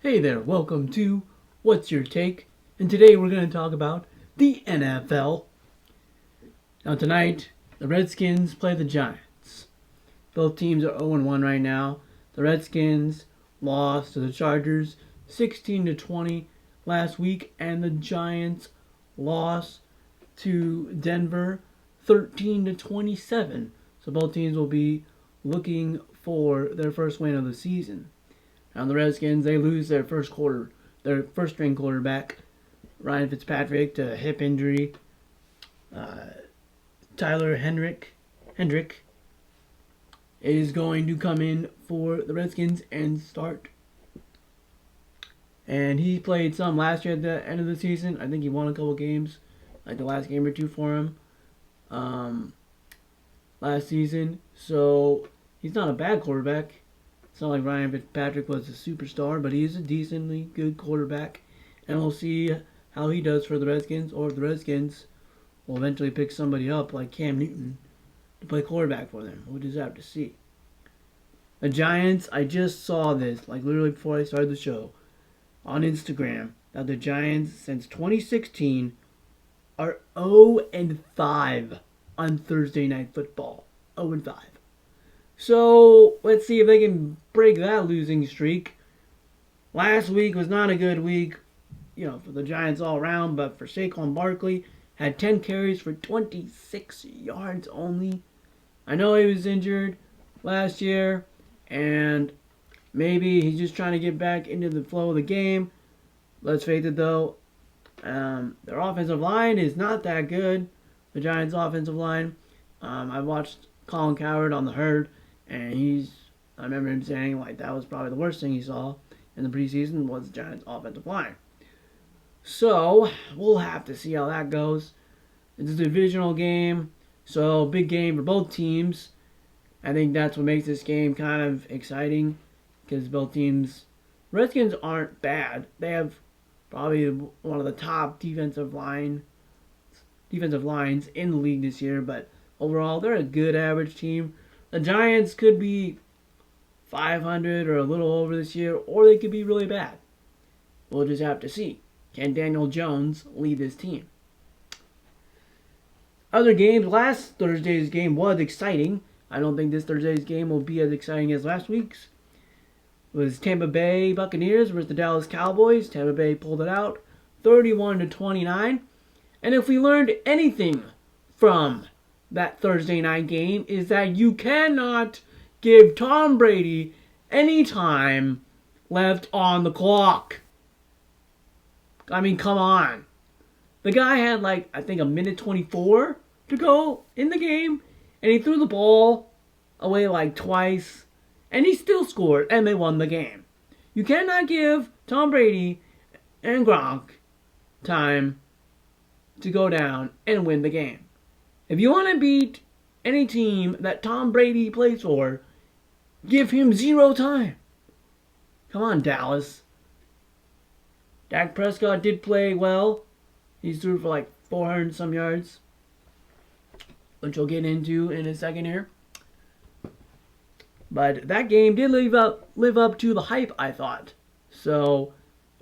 Hey there, welcome to What's Your Take? And today we're going to talk about the NFL. Now tonight, the Redskins play the Giants. Both teams are 0-1 right now. The Redskins lost to the Chargers 16-20 last week, and the Giants lost to Denver 13-27. So both teams will be looking for their first win of the season. Now the Redskins, they lose their first string quarterback, Ryan Fitzpatrick, to a hip injury. Tyler Hendrick is going to come in for the Redskins and start. And he played some last year at the end of the season. I think he won a couple games, like the last game or two for him last season. So he's not a bad quarterback. It's not like Ryan Fitzpatrick was a superstar, but he is a decently good quarterback. And we'll see how he does for the Redskins, or if the Redskins will eventually pick somebody up like Cam Newton to play quarterback for them. We'll just have to see. The Giants, I just saw this, like literally before I started the show, on Instagram, that the Giants, since 2016, are 0-5 on Thursday Night Football. 0-5. So, let's see if they can break that losing streak. Last week was not a good week, for the Giants all around, but for Saquon Barkley, had 10 carries for 26 yards only. I know he was injured last year, and maybe he's just trying to get back into the flow of the game. Let's face it, though, their offensive line is not that good. The Giants' offensive line. I watched Colin Cowherd on the Herd, and I remember him saying like that was probably the worst thing he saw in the preseason was the Giants' offensive line. So we'll have to see how that goes. It's a divisional game, so big game for both teams. I think that's what makes this game kind of exciting, because both teams, Redskins aren't bad. They have probably one of the top defensive lines in the league this year, but overall they're a good average team. The Giants could be 500 or a little over this year, or they could be really bad. We'll just have to see. Can Daniel Jones lead this team? Other games, last Thursday's game was exciting. I don't think this Thursday's game will be as exciting as last week's. It was Tampa Bay Buccaneers versus the Dallas Cowboys. Tampa Bay pulled it out 31-29. And if we learned anything from that Thursday night game, is that you cannot give Tom Brady any time left on the clock. I mean, come on. The guy had I think a minute 24 to go in the game, and he threw the ball away twice, and he still scored, and they won the game. You cannot give Tom Brady and Gronk time to go down and win the game. If you want to beat any team that Tom Brady plays for, give him 0 time. Come on, Dallas. Dak Prescott did play well. He's threw for 400 some yards, which we'll get into in a second here. But that game did live up to the hype, I thought. So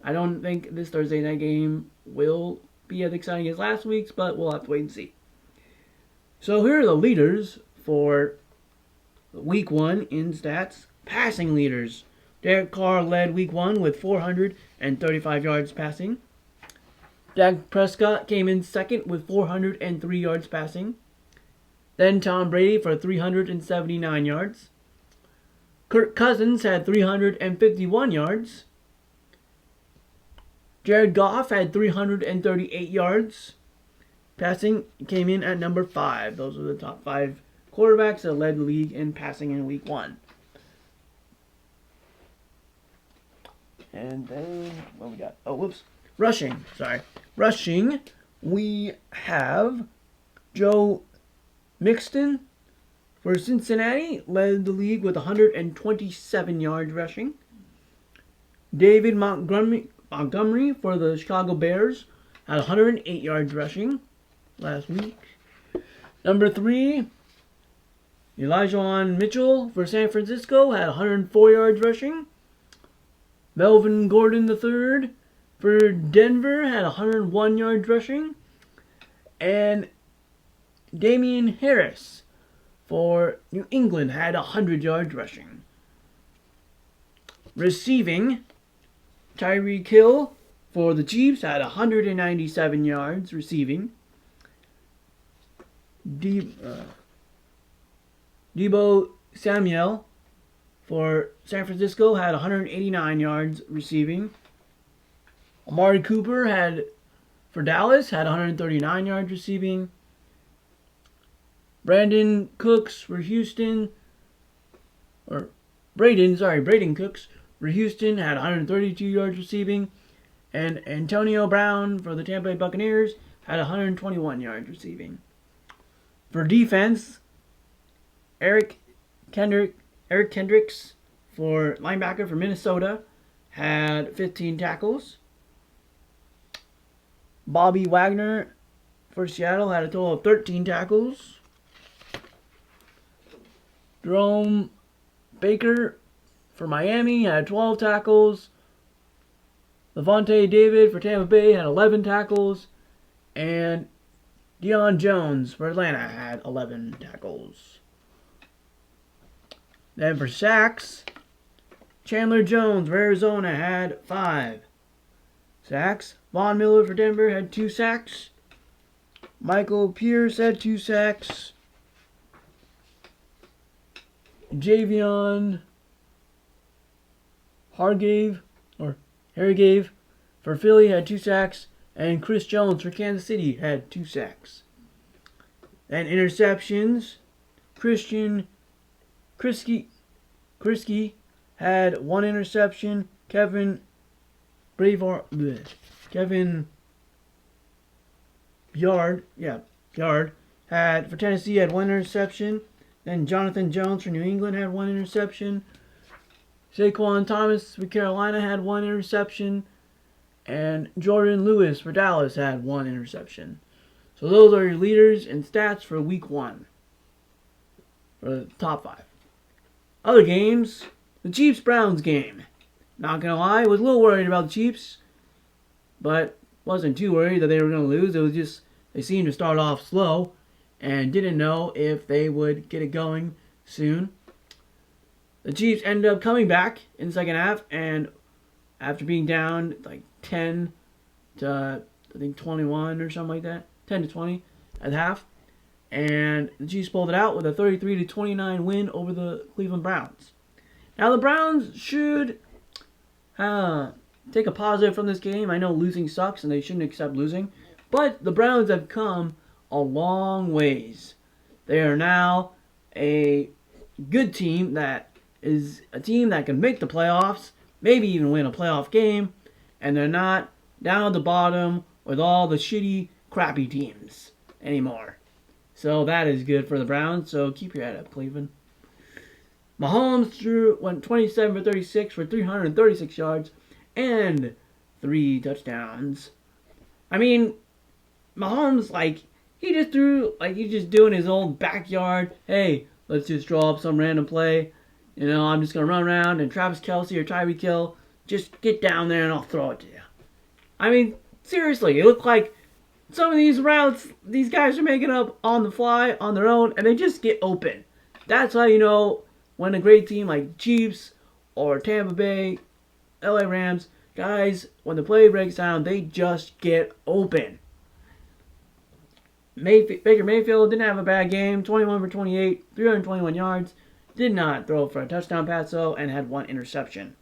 I don't think this Thursday night game will be as exciting as last week's, but we'll have to wait and see. So here are the leaders for Week 1 in stats. Passing leaders. Derek Carr led Week 1 with 435 yards passing. Dak Prescott came in second with 403 yards passing. Then Tom Brady for 379 yards. Kirk Cousins had 351 yards. Jared Goff had 338 yards. Passing came in at number 5. Those are the top 5 quarterbacks that led the league in passing in Week 1. And then, what we got? Rushing. Rushing, we have Joe Mixon for Cincinnati, led the league with 127 yards rushing. David Montgomery for the Chicago Bears had 108 yards rushing last week. Number 3, Elijah Mitchell for San Francisco had 104 yards rushing. Melvin Gordon III for Denver had 101 yards rushing. And Damian Harris for New England had 100 yards rushing. Receiving, Tyreek Hill for the Chiefs had 197 yards receiving. Debo Samuel for San Francisco had 189 yards receiving. Amari Cooper for Dallas had 139 yards receiving. Braden Cooks for Houston had 132 yards receiving. And Antonio Brown for the Tampa Bay Buccaneers had 121 yards receiving. For defense, Eric Kendricks for linebacker for Minnesota had 15 tackles. Bobby Wagner for Seattle had a total of 13 tackles. Jerome Baker for Miami had 12 tackles. Levante David for Tampa Bay had 11 tackles. And Deion Jones for Atlanta had 11 tackles. Then for sacks, Chandler Jones for Arizona had 5 sacks. Von Miller for Denver had 2 sacks. Michael Pierce had 2 sacks. Javion Hargrave for Philly had 2 sacks. And Chris Jones for Kansas City had 2 sacks. And interceptions, Christian Krisky had 1 interception. Kevin Byard had for Tennessee had 1 interception. Then Jonathan Jones for New England had 1 interception. Saquon Thomas for Carolina had 1 interception. And Jordan Lewis for Dallas had 1 interception. So those are your leaders and stats for week 1. For the top 5. Other games, the Chiefs-Browns game. Not going to lie, I was a little worried about the Chiefs. But wasn't too worried that they were going to lose. It was just, they seemed to start off slow. And didn't know if they would get it going soon. The Chiefs ended up coming back in the second half. And after being down like 10 to, I think, 21 or something like that. 10 to 20 at half. And the Chiefs pulled it out with a 33-29 win over the Cleveland Browns. Now the Browns should take a positive from this game. I know losing sucks and they shouldn't accept losing. But the Browns have come a long ways. They are now a good team that is a team that can make the playoffs. Maybe even win a playoff game. And they're not down at the bottom with all the shitty, crappy teams anymore. So that is good for the Browns. So keep your head up, Cleveland. Mahomes went 27 for 36 for 336 yards and 3 touchdowns. I mean, Mahomes, he just threw, he's just doing his old backyard. Hey, let's just draw up some random play. You know, I'm just going to run around and Travis Kelce or Tyreek Hill, just get down there and I'll throw it to you. I mean, seriously, it looked like some of these routes, these guys are making up on the fly, on their own, and they just get open. That's how you know when a great team like Chiefs or Tampa Bay, LA Rams, guys, when the play breaks down, they just get open. Baker Mayfield didn't have a bad game, 21 for 28, 321 yards. Did not throw for a touchdown pass, though, and had 1 interception.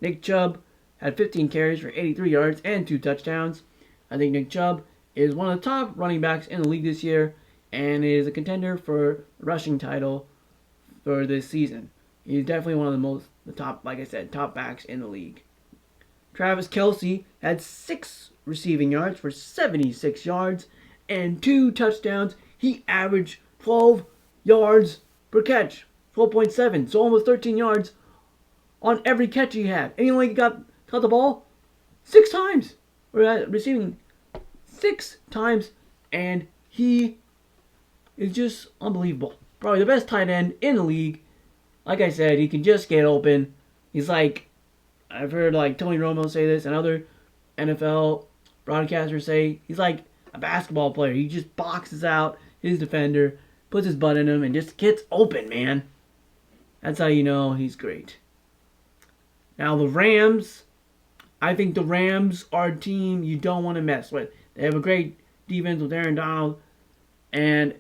Nick Chubb had 15 carries for 83 yards and 2 touchdowns. I think Nick Chubb is one of the top running backs in the league this year and is a contender for the rushing title for this season. He's definitely one of the top, like I said, top backs in the league. Travis Kelce had 6 receiving yards for 76 yards and 2 touchdowns. He averaged 12 yards per catch, 12.7, so almost 13 yards on every catch he had. And he only caught the ball 6 times, or receiving 6 times, and he is just unbelievable. Probably the best tight end in the league. Like I said, he can just get open. He's like I've heard like Tony Romo say this and other NFL broadcasters say he's like a basketball player. He just boxes out his defender, puts his butt in him, and just gets open, man. That's how you know he's great. Now the Rams, I think the Rams are a team you don't want to mess with. They have a great defense with Aaron Donald, and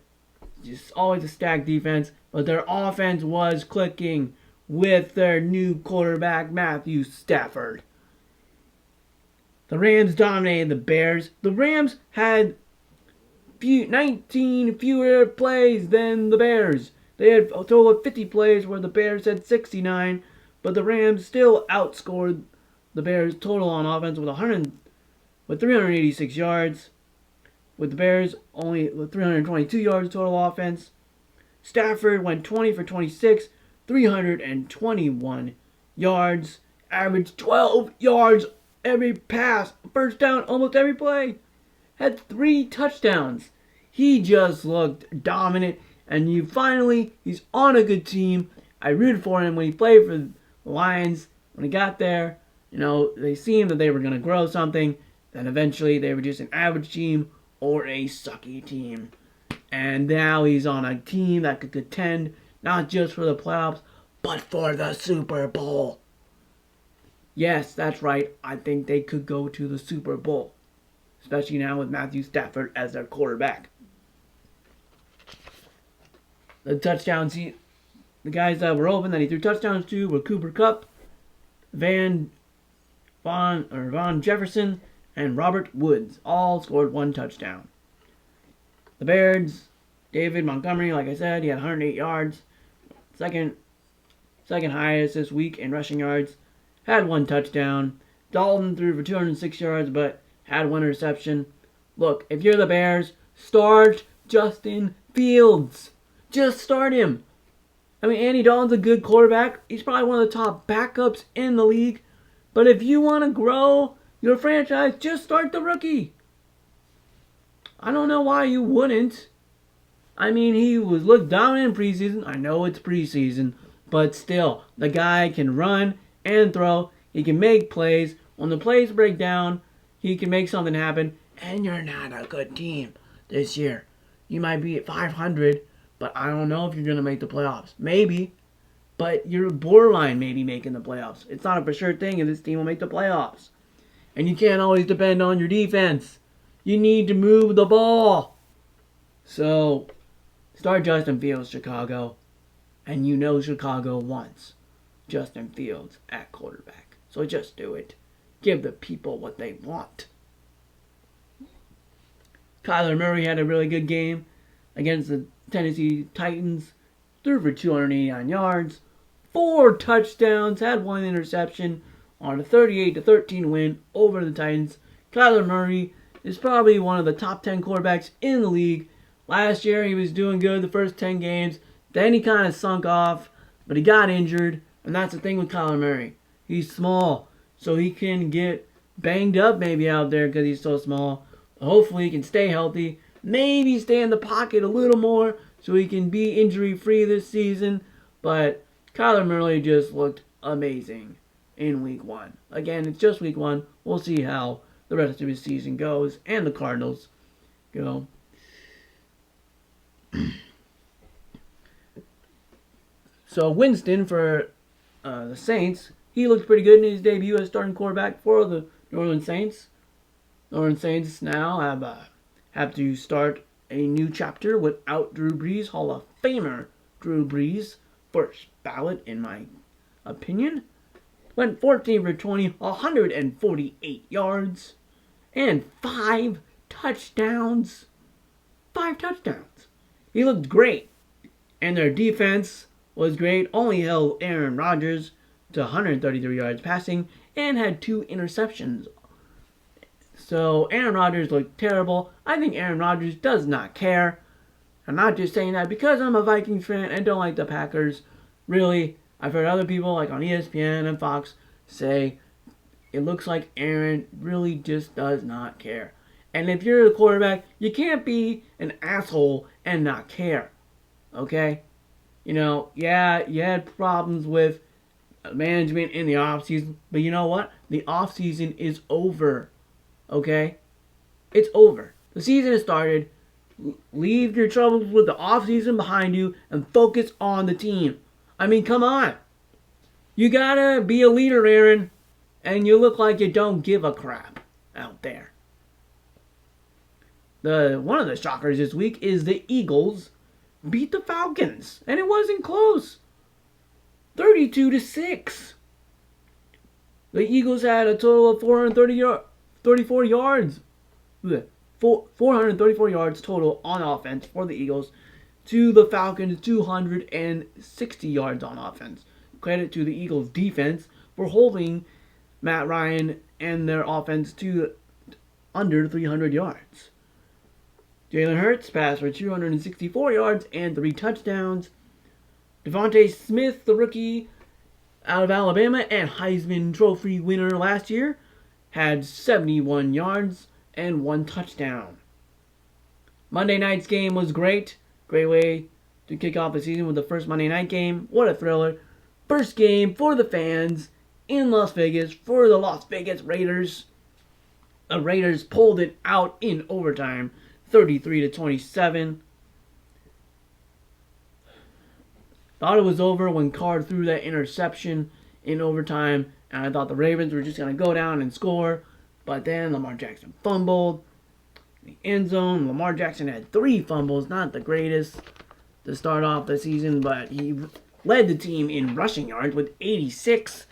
just always a stacked defense, but their offense was clicking with their new quarterback, Matthew Stafford. The Rams dominated the Bears. The Rams had 19 fewer plays than the Bears. They had a total of 50 plays where the Bears had 69, but the Rams still outscored the Bears total on offense with 386 yards. With the Bears only with 322 yards total offense. Stafford went 20 for 26, 321 yards, averaged 12 yards every pass, first down almost every play. Had 3 touchdowns. He just looked dominant, and he's on a good team. I rooted for him when he played for the Lions. When he got there, they seemed that they were going to grow something. Then eventually they were just an average team or a sucky team. And now he's on a team that could contend not just for the playoffs, but for the Super Bowl. Yes, that's right. I think they could go to the Super Bowl. Especially now with Matthew Stafford as their quarterback. The touchdowns, the guys that were open that he threw touchdowns to were Cooper Kupp, Von Jefferson, and Robert Woods. All scored 1 touchdown. The Bears, David Montgomery, like I said, he had 108 yards. Second highest this week in rushing yards. Had 1 touchdown. Dalton threw for 206 yards, but had 1 interception. Look, if you're the Bears, start Justin Fields. Just start him. I mean, Andy Dalton's a good quarterback. He's probably one of the top backups in the league. But if you want to grow your franchise, just start the rookie. I don't know why you wouldn't. I mean, he looked dominant in preseason. I know it's preseason. But still, the guy can run and throw. He can make plays. When the plays break down, he can make something happen. And you're not a good team this year. You might be at 500, but I don't know if you're going to make the playoffs. Maybe. But you're borderline maybe making the playoffs. It's not a for sure thing if this team will make the playoffs. And you can't always depend on your defense. You need to move the ball. So, start Justin Fields, Chicago. And you know Chicago wants Justin Fields at quarterback. So just do it. Give the people what they want. Kyler Murray had a really good game against the Tennessee Titans. Threw for 289 yards. 4 touchdowns. Had 1 interception on a 38-13 win over the Titans. Kyler Murray is probably one of the top 10 quarterbacks in the league. Last year he was doing good the first 10 games. Then he kind of sunk off, but he got injured. And that's the thing with Kyler Murray. He's small, so he can get banged up maybe out there because he's so small. Hopefully he can stay healthy. Maybe stay in the pocket a little more so he can be injury-free this season. But Kyler Murray just looked amazing in Week 1. Again, it's just Week 1. We'll see how the rest of his season goes and the Cardinals go. So Winston for the Saints, he looked pretty good in his debut as starting quarterback for the New Orleans Saints. New Orleans Saints now have to start a new chapter without Drew Brees, Hall of Famer Drew Brees, first ballot in my opinion. Went 14 for 20, 148 yards, and 5 touchdowns. 5 touchdowns. He looked great. And their defense was great. Only held Aaron Rodgers to 133 yards passing and had 2 interceptions. So Aaron Rodgers looked terrible. I think Aaron Rodgers does not care. I'm not just saying that because I'm a Vikings fan and don't like the Packers. Really, I've heard other people like on ESPN and Fox say it looks like Aaron really just does not care. And if you're the quarterback, you can't be an asshole and not care. Okay? You had problems with management in the offseason. But you know what? The offseason is over. Okay? It's over. The season has started. Leave your troubles with the offseason behind you and focus on the team. I mean, come on. You gotta be a leader, Aaron. And you look like you don't give a crap out there. One of the shockers this week is the Eagles beat the Falcons. And it wasn't close. 32-6. The Eagles had a total of 434 yards. 434 yards total on offense for the Eagles. To the Falcons, 260 yards on offense. Credit to the Eagles defense for holding Matt Ryan and their offense to under 300 yards. Jalen Hurts passed for 264 yards and 3 touchdowns. Devontae Smith, the rookie out of Alabama and Heisman Trophy winner last year, had 71 yards and 1 touchdown. Monday night's game was great. Great way to kick off the season with the first Monday night game. What a thriller. First game for the fans in Las Vegas for the Las Vegas Raiders. The Raiders pulled it out in overtime, 33-27. Thought it was over when Carr threw that interception in overtime, and I thought the Ravens were just going to go down and score. But then Lamar Jackson fumbled in the end zone. Lamar Jackson had 3 fumbles, not the greatest to start off the season, but he led the team in rushing yards with 86.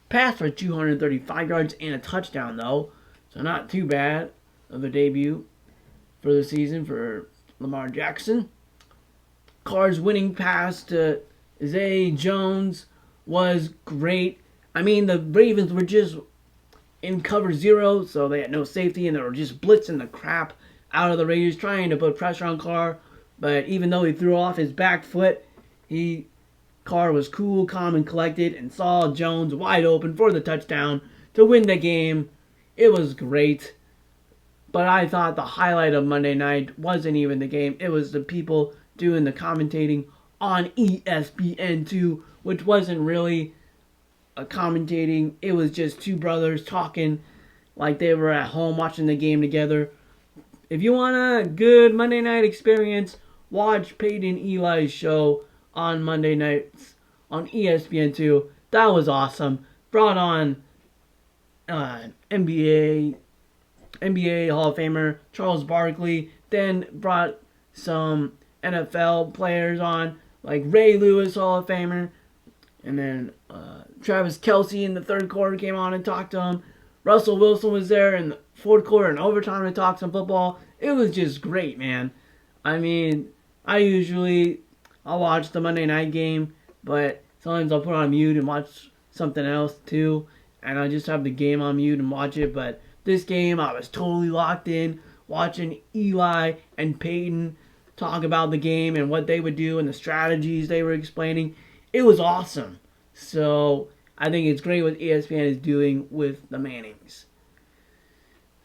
Passed for 235 yards and a touchdown, though. So not too bad of a debut for the season for Lamar Jackson. Carr's winning pass to Zay Jones was great. I mean, the Ravens were just in cover 0, so they had no safety, and they were just blitzing the crap out of the Raiders, trying to put pressure on Carr. But even though he threw off his back foot, Carr was cool, calm, and collected, and saw Jones wide open for the touchdown to win the game. It was great. But I thought the highlight of Monday night wasn't even the game. It was the people doing the commentating on ESPN2, which wasn't really a commentating. It was just 2 brothers talking like they were at home watching the game together. If you want a good Monday night experience, watch Peyton Eli's show on Monday nights on ESPN2. That was awesome. Brought on NBA Hall of Famer Charles Barkley. Then brought some NFL players on, like Ray Lewis, Hall of Famer. And then Travis Kelce in the third quarter came on and talked to him. Russell Wilson was there in the fourth quarter and overtime to talk some football. It was just great, man. I mean, I'll watch the Monday night game, but sometimes I'll put on mute and watch something else too. And I'll just have the game on mute and watch it. But this game, I was totally locked in, watching Eli and Peyton talk about the game and what they would do and the strategies they were explaining. It was awesome. So I think it's great what ESPN is doing with the Mannings.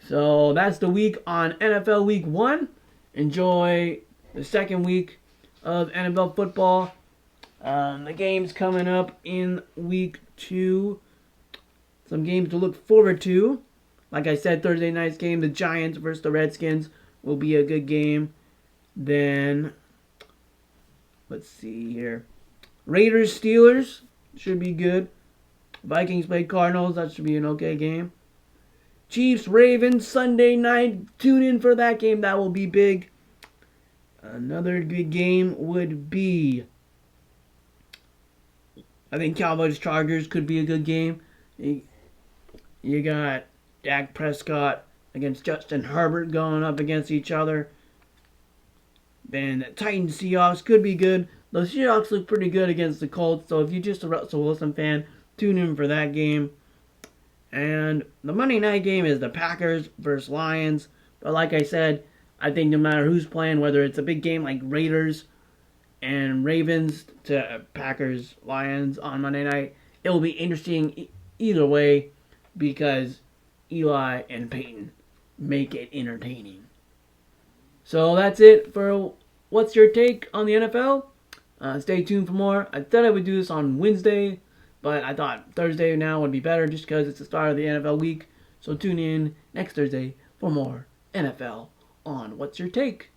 So that's the week on NFL Week 1. Enjoy the second week of NFL football. The games coming up in Week 2. Some games to look forward to. Like I said, Thursday night's game, the Giants versus the Redskins, will be a good game. Then, let's see here. Raiders, Steelers should be good. Vikings play Cardinals. That should be an okay game. Chiefs, Ravens, Sunday night. Tune in for that game. That will be big. Another good game would be, I think Cowboys, Chargers could be a good game. You got Dak Prescott against Justin Herbert going up against each other. Then the Titans, Seahawks could be good. The Seahawks look pretty good against the Colts, so if you're just a Russell Wilson fan, tune in for that game. And the Monday night game is the Packers versus Lions. But like I said, I think no matter who's playing, whether it's a big game like Raiders and Ravens to Packers, Lions on Monday night, it will be interesting either way because Eli and Peyton make it entertaining. So that's it for What's Your Take on the NFL? Stay tuned for more. I said I would do this on Wednesday, But I thought Thursday now would be better just because it's the start of the NFL week. So tune in next Thursday for more NFL on What's Your Take?